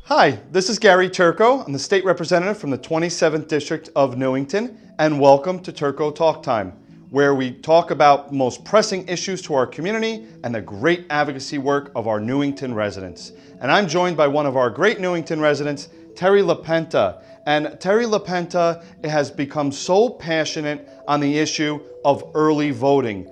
Hi, this is Gary Turco. I'm the state representative from the 27th District of Newington, and welcome to Turco Talk Time, where we talk about most pressing issues to our community and the great advocacy work of our Newington residents. And I'm joined by one of our great Newington residents, Terry LaPenta. And Terry LaPenta has become so passionate on the issue of early voting.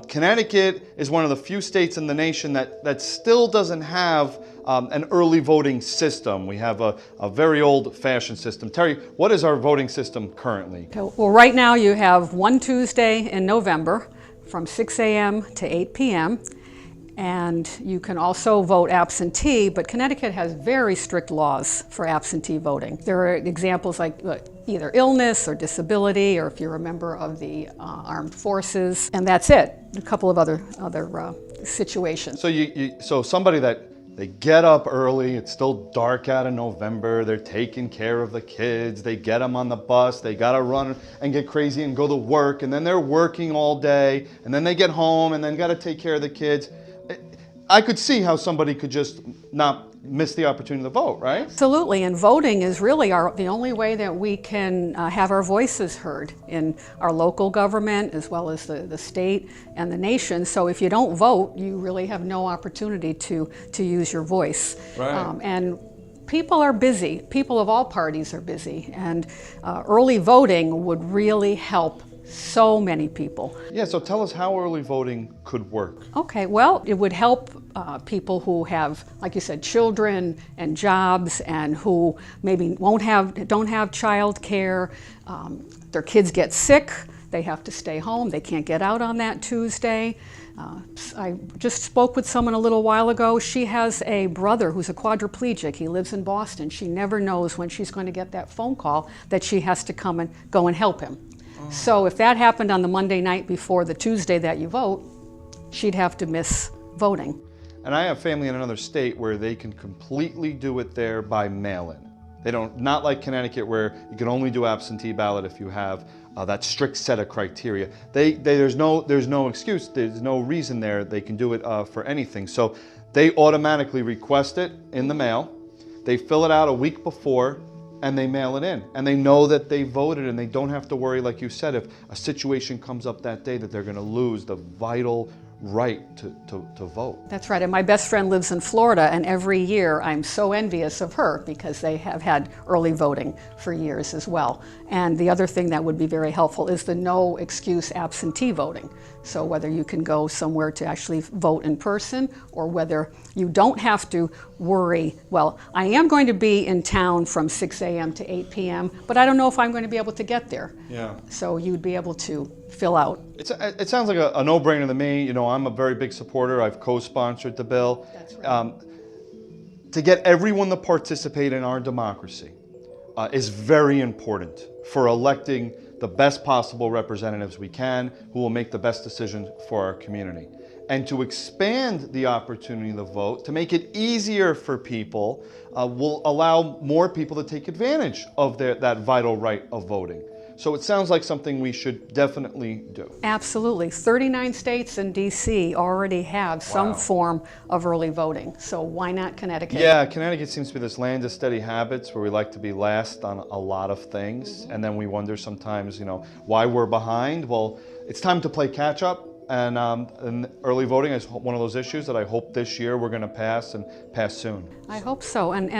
Connecticut is one of the few states in the nation that still doesn't have an early voting system. We have a very old-fashioned system. Terry, what is our voting system currently? Well, right now you have one Tuesday in November from 6 a.m. to 8 p.m. And you can also vote absentee, but Connecticut has very strict laws for absentee voting. There are examples like either illness or disability, or if you're a member of the armed forces, and that's it. A couple of other situations. So so somebody that they get up early, it's still dark out in November, they're taking care of the kids, they get them on the bus, they gotta run and get crazy and go to work, and then they're working all day, and then they get home and then gotta take care of the kids. I could see how somebody could just not miss the opportunity to vote, right? Absolutely, and voting is really the only way that we can have our voices heard in our local government as well as the state and the nation. So if you don't vote, you really have no opportunity to use your voice. Right. And people are busy. People of all parties are busy, and early voting would really help so many people. Yeah, so tell us how early voting could work. Okay, well, it would help people who have, like you said, children and jobs, and who maybe don't have child care. Their kids get sick, they have to stay home, they can't get out on that Tuesday. I just spoke with someone a little while ago. She has a brother who's a quadriplegic. He lives in Boston. She never knows when she's going to get that phone call that she has to go and help him. So if that happened on the Monday night before the Tuesday that you vote, she'd have to miss voting. And I have family in another state where they can completely do it there by mail-in. They don't, not like Connecticut where you can only do absentee ballot if you have that strict set of criteria. There's no excuse, there's no reason there. They can do it for anything. So they automatically request it in the mail. They fill it out a week before, and they mail it in, and they know that they voted, and they don't have to worry, like you said, if a situation comes up that day that they're going to lose the vital right to vote. That's right, and my best friend lives in Florida, and every year I'm so envious of her because they have had early voting for years as well. And the other thing that would be very helpful is the no excuse absentee voting. So whether you can go somewhere to actually vote in person, or whether you don't have to worry, well, I am going to be in town from 6 a.m. to 8 p.m., but I don't know if I'm going to be able to get there. Yeah. So you'd be able to fill out. It sounds like a no-brainer to me. You know, I'm a very big supporter. I've co-sponsored the bill. That's right. To get everyone to participate in our democracy is very important for electing the best possible representatives we can, who will make the best decisions for our community. And to expand the opportunity to vote, to make it easier for people, will allow more people to take advantage of that vital right of voting. So it sounds like something we should definitely do. Absolutely. 39 states and DC already have some form of early voting. So why not Connecticut? Yeah, Connecticut seems to be this land of steady habits where we like to be last on a lot of things. And then we wonder sometimes, you know, why we're behind. Well, it's time to play catch up. And early voting is one of those issues that I hope this year we're going to pass, and pass soon. I hope so. And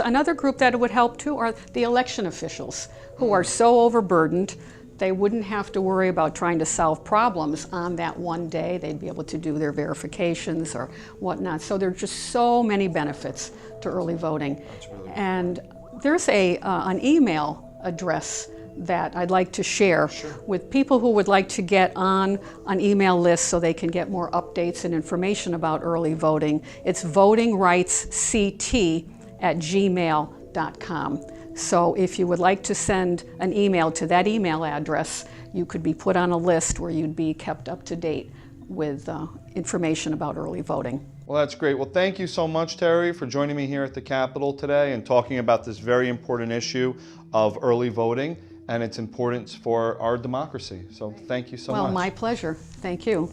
another group that it would help too are the election officials, who are so overburdened. They wouldn't have to worry about trying to solve problems on that one day. They'd be able to do their verifications or whatnot. So there are just so many benefits to early voting. That's really and there's an email address that I'd like to share with people who would like to get on an email list so they can get more updates and information about early voting. It's votingrightsct@gmail.com. So if you would like to send an email to that email address, you could be put on a list where you'd be kept up to date with information about early voting. Well, that's great. Well, thank you so much, Terry, for joining me here at the Capitol today and talking about this very important issue of early voting and its importance for our democracy. So thank you so much. Well, my pleasure. Thank you.